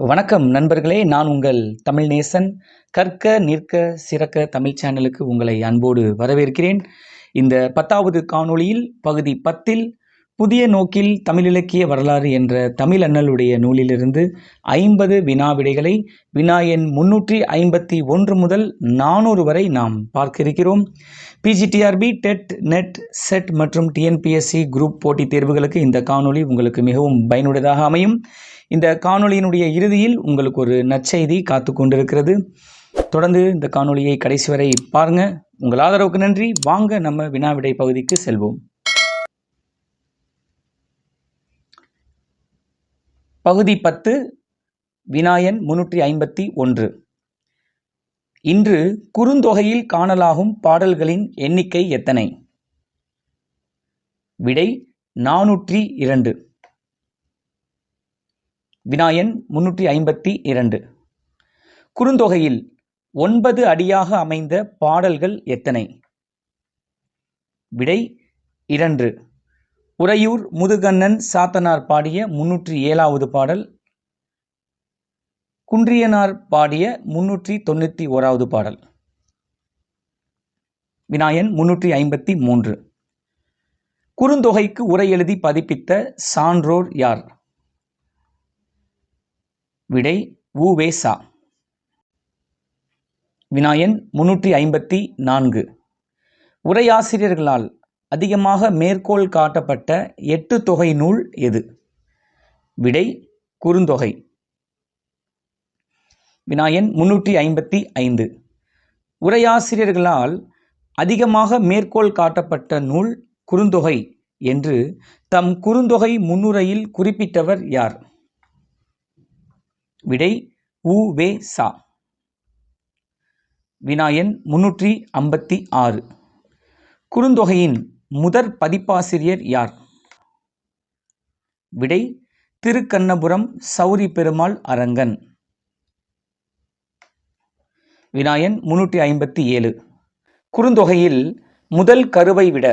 வணக்கம் நண்பர்களே, நான் உங்கள் தமிழ் நேசன். கற்க நிற்க சிறக்க தமிழ் சேனலுக்கு உங்களை அன்போடு வரவேற்கிறேன். இந்த 10வது காணொளியில் பகுதி 10ல் புதிய நோக்கில் தமிழிலக்கிய வரலாறு என்ற தமிழ் அண்ணலுடைய நூலிலிருந்து 50 வினா விடைகளை வினா எண் 351 முதல் 400 வரை நாம் பார்க்க இருக்கிறோம். பிஜிடிஆர்பி, டெட், நெட், செட் மற்றும் டிஎன்பிஎஸ்சி குரூப் போட்டித் தேர்வுகளுக்கு இந்த காணொளி உங்களுக்கு மிகவும் பயனுள்ளதாக அமையும். இந்த காணொளியினுடைய இறுதியில் உங்களுக்கு ஒரு நற்செய்தி காத்து கொண்டிருக்கிறது. தொடர்ந்து இந்த காணொளியை கடைசி வரை பாருங்க. உங்கள் ஆதரவுக்கு நன்றி. வாங்க நம்ம வினாவிடை பகுதிக்கு செல்வோம். பகுதி 10, வினா எண் 351. இன்று குறுந்தொகையில் காணலாகும் பாடல்களின் எண்ணிக்கை எத்தனை? விடை 402. வினா எண் 352. குறுந்தொகையில் 9 அடியாக அமைந்த பாடல்கள் எத்தனை? விடை 2. உறையூர் முதுகண்ணன் சாத்தனார் பாடிய 307வது பாடல், குன்றியனார் பாடிய 391வது பாடல். வினா எண் 353. குறுந்தொகைக்கு உரை எழுதி பதிப்பித்த சான்றோர் யார்? விடை உ.வே.சா. வினா எண் 354. உரையாசிரியர்களால் அதிகமாக மேற்கோள் காட்டப்பட்ட 8 தொகை நூல் எது? விடை குறுந்தொகை. வினா எண் 355. உரையாசிரியர்களால் அதிகமாக மேற்கோள் காட்டப்பட்ட நூல் குறுந்தொகை என்று தம் குறுந்தொகை முன்னுரையில் குறிப்பிட்டவர் யார்? விடை உ.வே.சா. வினா எண் 356. குறுந்தொகையின் முதற் பதிப்பாசிரியர் யார்? விடை திருக்கண்ணபுரம் சௌரி பெருமாள் அரங்கன். வினா எண் 357. குறுந்தொகையில் முதல் கருவை விட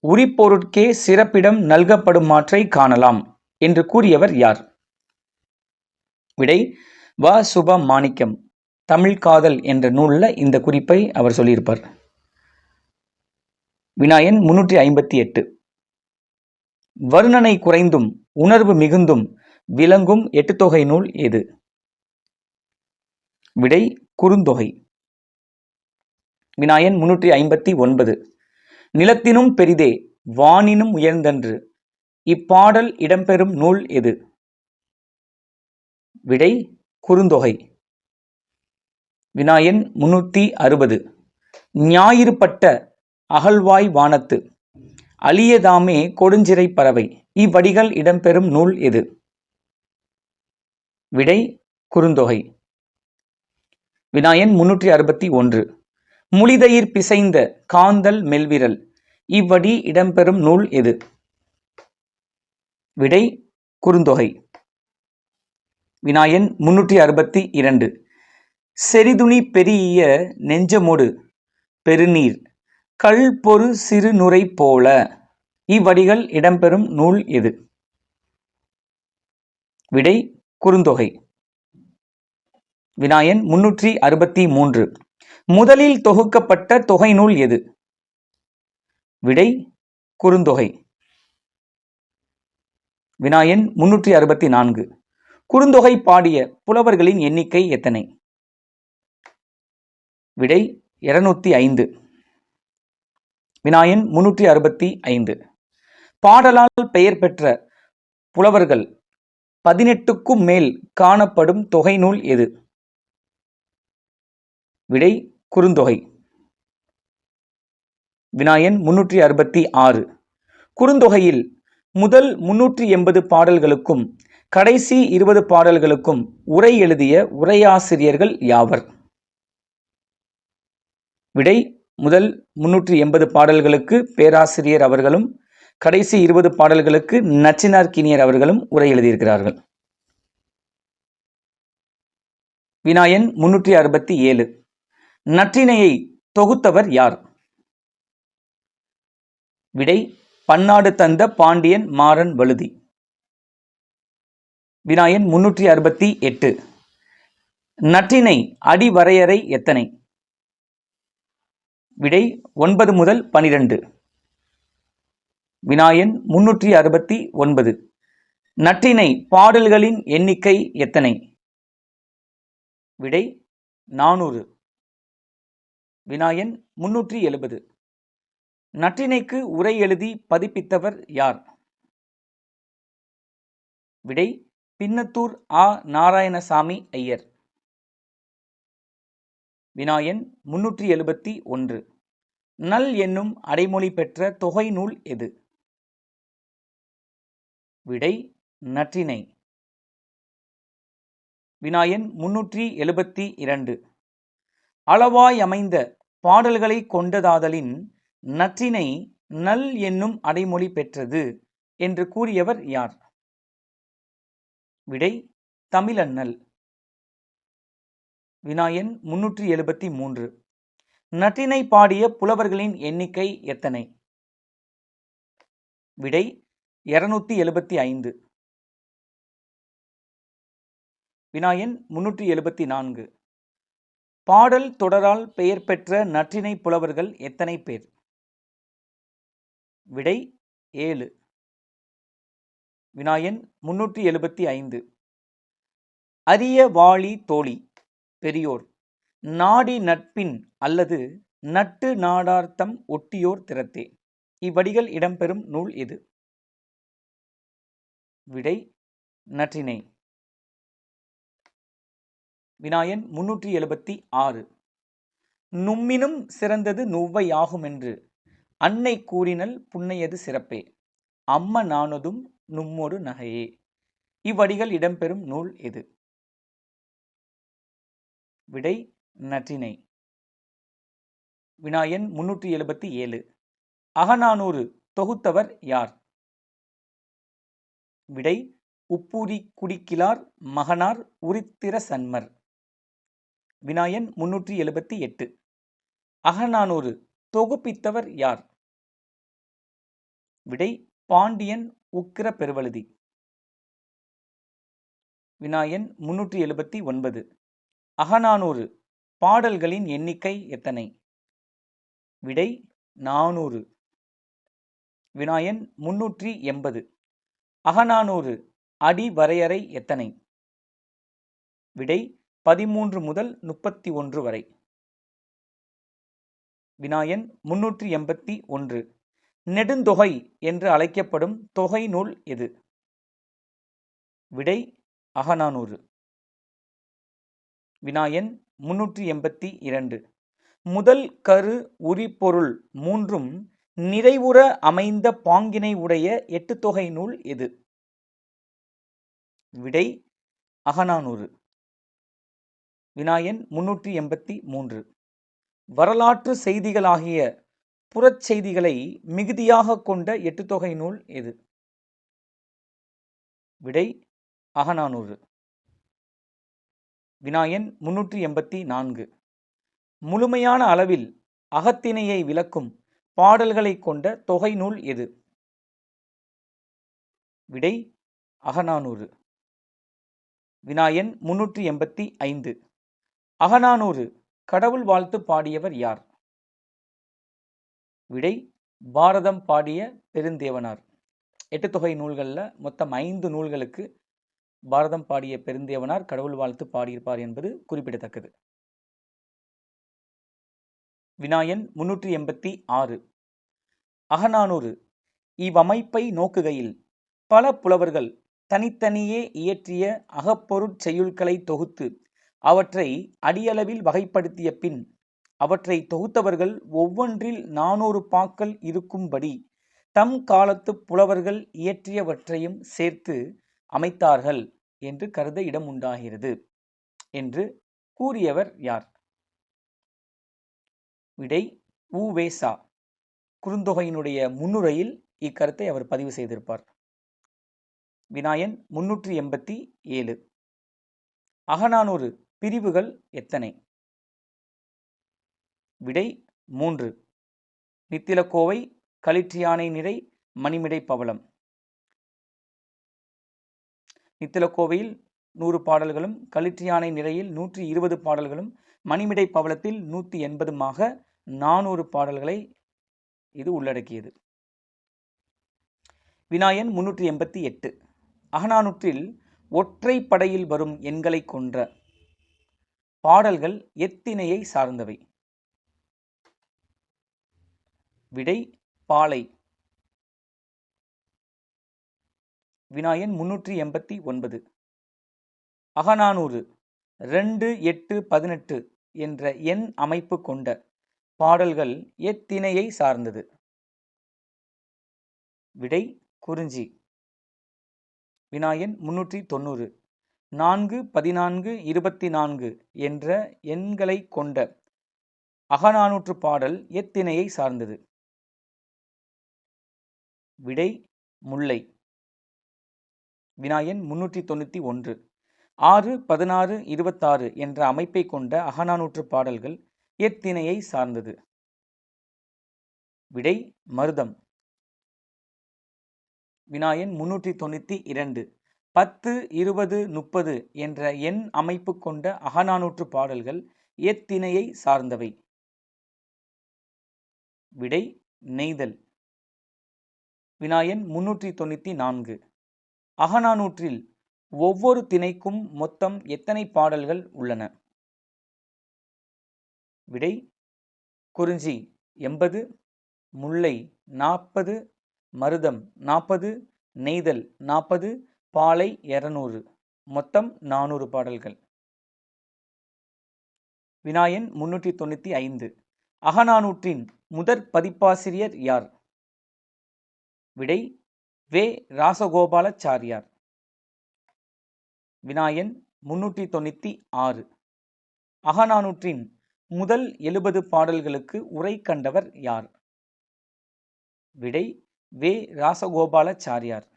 உரிப்பொருட்கே சிறப்பிடம் நல்கப்படுமாற்றை காணலாம் என்று கூறியவர் யார்? விடை வ. சுபமாணிக்கம். தமிழ் காதல் என்ற நூலில் இந்த குறிப்பை அவர் சொல்லியிருப்பார். வினா எண் 358. வர்ணனை குறைந்தும் உணர்வு மிகுந்தும் விளங்கும் 8 தொகை நூல் எது? விடை குறுந்தொகை. வினா எண் 359. நிலத்தினும் பெரிதே வானினும் உயர்ந்தன்று இப்பாடல் இடம்பெறும் நூல் எது? விடை குறுந்தொகை. வினா எண் 360. ஞாயிறுபட்ட அகழ்வாய் வானத்து அழியதாமே கொடுஞ்சிறை பறவை இவ்வடிகள் இடம்பெறும் நூல் எது? விடை குறுந்தொகை. வினா எண் 361. முளிதயிர் பிசைந்த காந்தல் மெல்விரல் இவ்வடி இடம்பெறும் நூல் எது? விடை குறுந்தொகை. வினா எண் 362. செறிதுணி பெரிய நெஞ்சமொடு பெருநீர் கல் பொறு சிறு நுரை போல இவ்வடிகள் இடம்பெறும் நூல் எது? விடை குறுந்தொகை. வினா எண் 363. முதலில் தொகுக்கப்பட்ட தொகை நூல் எது? விடை குறுந்தொகை. வினா எண் 364. குறுந்தொகை பாடிய புலவர்களின் எண்ணிக்கை எத்தனை? விடை 205. வினா எண் 365. பாடலால் பெயர் பெற்ற புலவர்கள் 18க்கும் மேல் காணப்படும் தொகை நூல் எது? விடை குறுந்தொகை. வினா எண் 366. குறுந்தொகையில் முதல் 380 பாடல்களுக்கும் கடைசி 20 பாடல்களுக்கும் உரை எழுதிய உரையாசிரியர்கள் யாவர்? விடை முதல் 380 பாடல்களுக்கு பேராசிரியர் அவர்களும் கடைசி 20 பாடல்களுக்கு நச்சினார்க்கினியர் அவர்களும் உரை எழுதியிருக்கிறார்கள். வினா எண் 367. நற்றிணையை தொகுத்தவர் யார்? விடை பன்னாடு தந்த பாண்டியன் மாறன் வழுதி. வினா எண் 368. நற்றிணை அடி வரையறை எத்தனை? விடை 9 முதல் 12. வினா எண் 369. நற்றிணை பாடல்களின் எண்ணிக்கை எத்தனை? விடை 400. வினா எண் 370. நற்றிணைக்கு உரை எழுதி பதிப்பித்தவர் யார்? விடை பின்னத்தூர் ஆ. நாராயணசாமி ஐயர். வினா எண் 371. நல் என்னும் அடைமொழி பெற்ற தொகை நூல் எது? விடை நற்றிணை. வினா எண் 372. அளவாய் அமைந்த பாடல்களை கொண்டதாதலின் நற்றிணை நல் என்னும் அடைமொழி பெற்றது என்று கூறியவர் யார்? விடை தமிழண்ணல். வினா எண் 373. நற்றிணை பாடிய புலவர்களின் எண்ணிக்கை எத்தனை? விடை 275. வினா எண் 374. பாடல் தொடரால் பெயர் பெற்ற நற்றிணை புலவர்கள் எத்தனை பேர்? விடை 7. வினா எண் 375. அரிய வாழி தோழி பெரியோர் நாடி நட்பின் அல்லது நட்டு நாடார்த்தம் ஒட்டியோர் திறத்தே இவ்வடிகள் இடம்பெறும் நூல் எது? விடை நற்றிணை. வினா எண் 376. நும்மினும் சிறந்தது நுவ்வை ஆகுமென்று அன்னை கூறினல் புன்னையது சிறப்பே அம்ம நானதும் நும்மொடு நகையே இவ்வடிகள் இடம்பெறும் நூல் எது? விடை நற்றிணை. வினா எண் 377. அகநானூறு தொகுத்தவர் யார்? விடை உப்பூரி குடிக்கிலார் மகனார் உரித்திர சன்மர். வினா எண் 378. அகநானூறு தொகுப்பித்தவர் யார்? விடை பாண்டியன் உக்கிர பெருவழுதி. வினா எண் 379. அகநானூறு பாடல்களின் எண்ணிக்கை எத்தனை? விடை 400. வினா எண் 380. அகநானூறு அடி வரையறை எத்தனை? விடை 13 முதல் 31 வரை. வினா எண் 381. நெடுந்தொகை என்று அழைக்கப்படும் தொகை நூல் எது? விடை அகநானூறு. வினா எண் 382. முதல் கரு உரிபொருள் மூன்றும் நிறைவுற அமைந்த பாங்கினை உடைய எட்டுத்தொகை நூல் எது? விடை அகநானூறு. வினா எண் 383. வரலாற்று செய்திகளாகிய புறச்செய்திகளை மிகுதியாக கொண்ட எட்டுத்தொகை நூல் எது? விடை அகநானூறு. வினா எண் 384. முழுமையான அளவில் அகத்திணையை விளக்கும் பாடல்களை கொண்ட தொகை நூல் எது? விடை அகநானூறு. வினா எண் 385. அகநானூறு கடவுள் வாழ்த்து பாடியவர் யார்? விடை பாரதம் பாடிய பெருந்தேவனார். எட்டுத்தொகை நூல்களில் மொத்தம் 5 நூல்களுக்கு பாரதம் பாடிய பெருந்தேவனார் கடவுள் வாழ்த்து பாடியிருப்பார் என்பது குறிப்பிடத்தக்கது. வினா எண் 386. அகநானூறு இவ்வமைப்பை நோக்குகையில் பல புலவர்கள் தனித்தனியே இயற்றிய அகப்பொருட் செய்யுள்களை தொகுத்து அவற்றை அடியளவில் வகைப்படுத்திய பின் அவற்றை தொகுத்தவர்கள் ஒவ்வொன்றில் 400 பாக்கள் இருக்கும்படி தம் காலத்து புலவர்கள் இயற்றியவற்றையும் சேர்த்து அமைத்தார்கள் என்று கருத இடம் உண்டாகிறது என்று கூறியவர் யார்? விடை உ.வே.சா. குறுந்தொகையினுடைய முன்னுரையில் இக்கருத்தை அவர் பதிவு செய்திருப்பார். வினா எண் 387. அகநானூறு பிரிவுகள் எத்தனை? விடை 3. நித்திலக்கோவை, களிற்றியானை நிறை, மணிமிடை பவளம். நித்திலக்கோவையில் 100 பாடல்களும், களிற்றியானை நிலையில் 120 பாடல்களும், மணிமிடை பவளத்தில் 180மாக 400 பாடல்களை இது உள்ளடக்கியது. வினாயன் 388. அகநானூற்றில் ஒற்றை படையில் வரும் எண்களை கொன்ற பாடல்கள் எத்தினையை சார்ந்தவை? விடை பாலை. வினாயன் 389. அகநானூறு 2, 8, 18 என்ற எண் அமைப்பு கொண்ட பாடல்கள் எத்தினையை சார்ந்தது? விடை குறிஞ்சி. வினாயன் 390. 4, 14, 24 என்ற எண்களை கொண்ட அகநானூற்று பாடல் எத்தினையை சார்ந்தது? விடை முல்லை. வினாயன் 391. 6, 16, 26 என்ற அமைப்பை கொண்ட அகநானூற்று பாடல்கள் எத்தினையை சார்ந்தது? விடை மருதம். வினாயன் 392. 10, 20, 30 என்ற எண் அமைப்பு கொண்ட அகநானூற்று பாடல்கள் எத்தினையை சார்ந்தவை? விடை நெய்தல். வினாயன் 394. அகநானூற்றில் ஒவ்வொரு திணைக்கும் மொத்தம் எத்தனை பாடல்கள் உள்ளன? விடை குறிஞ்சி 80, முல்லை 40, மருதம் 40, நெய்தல் 40, பாலை 200, மொத்தம் 400 பாடல்கள். வினாயன் 395. அகநானூற்றின் முதற் பதிப்பாசிரியர் யார்? விடை வே. ராசகோபாலாச்சாரியார். வினாயன் 396. அகநானூற்றின் முதல் 70 பாடல்களுக்கு உரை கண்டவர் யார்? விடை வே. ராசகோபாலாச்சாரியார்.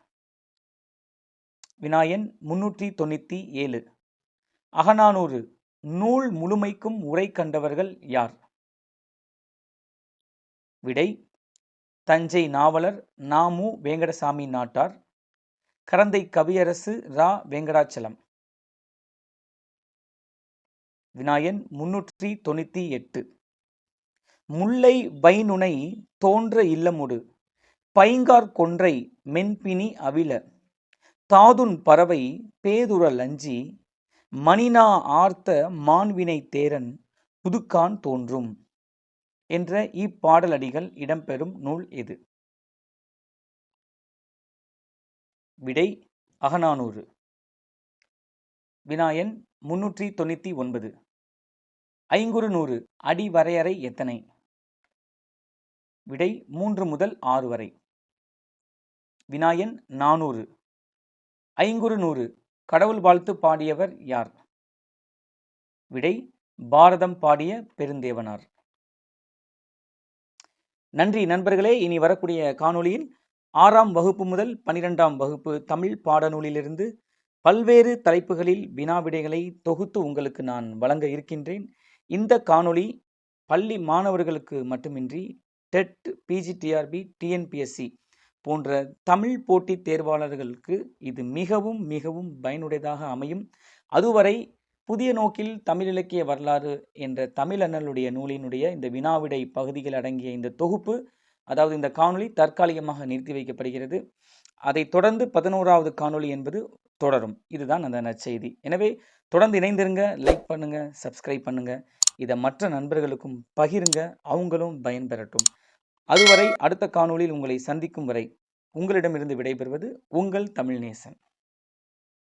வினாயன் 397. அகநானூறு நூல் முழுமைக்கும் உரை கண்டவர்கள் யார்? விடை தஞ்சை நாவலர் நா.மு. வேங்கடசாமி நாட்டார், கரந்தை கவியரசு ரா. வெங்கடாச்சலம். வினாயன் 398. முல்லை வைநுனை தோன்ற இல்லமுடு பைங்கார் கொன்றை மென்பிணி அவில தாதுன் பறவை பேதுறல் அஞ்சி மணினா ஆர்த்த மாண்வினை தேரன் புதுக்கான் தோன்றும் என்ற இப்பாடலடிகள் இடம்பெறும் நூல் எது? விடை அகநானூறு. வினாயன் 399. ஐங்குறுநூறு அடி வரையறை எத்தனை? விடை 3 முதல் 6 வரை. வினாயன் 400. ஐங்குறுநூறு கடவுள் வாழ்த்து பாடியவர் யார்? விடை பாரதம் பாடிய பெருந்தேவனார். நன்றி நண்பர்களே. இனி வரக்கூடிய காணொளியில் 6ஆம் வகுப்பு முதல் 12ஆம் வகுப்பு தமிழ் பாடநூலிலிருந்து பல்வேறு தலைப்புகளில் வினாவிடைகளை தொகுத்து உங்களுக்கு நான் வழங்க இருக்கின்றேன். இந்த காணொளி பள்ளி மாணவர்களுக்கு மட்டுமின்றி டெட், பிஜிடிஆர்பி, டிஎன்பிஎஸ்சி போன்ற தமிழ் போட்டித் தேர்வாளர்களுக்கு இது மிகவும் மிகவும் பயனுடையதாக அமையும். அதுவரை புதிய நோக்கில் தமிழ் இலக்கிய வரலாறு என்ற தமிழ் அண்ணலுடைய நூலினுடைய இந்த வினாவிடை பகுதிகள் அடங்கிய இந்த தொகுப்பு, அதாவது இந்த காணொளி தற்காலிகமாக நிறுத்தி வைக்கப்படுகிறது. அதை தொடர்ந்து 11வது காணொளி என்பது தொடரும். இதுதான் அந்த நற்செய்தி. எனவே தொடர்ந்து இணைந்திருங்க, லைக் பண்ணுங்க, சப்ஸ்கிரைப் பண்ணுங்க. இதை மற்ற நண்பர்களுக்கும் பகிருங்க, அவங்களும் பயன்பெறட்டும். அதுவரை அடுத்த காணொளியில் உங்களை சந்திக்கும் வரை உங்களிடமிருந்து விடைபெறுவது உங்கள் தமிழ் நேசன்.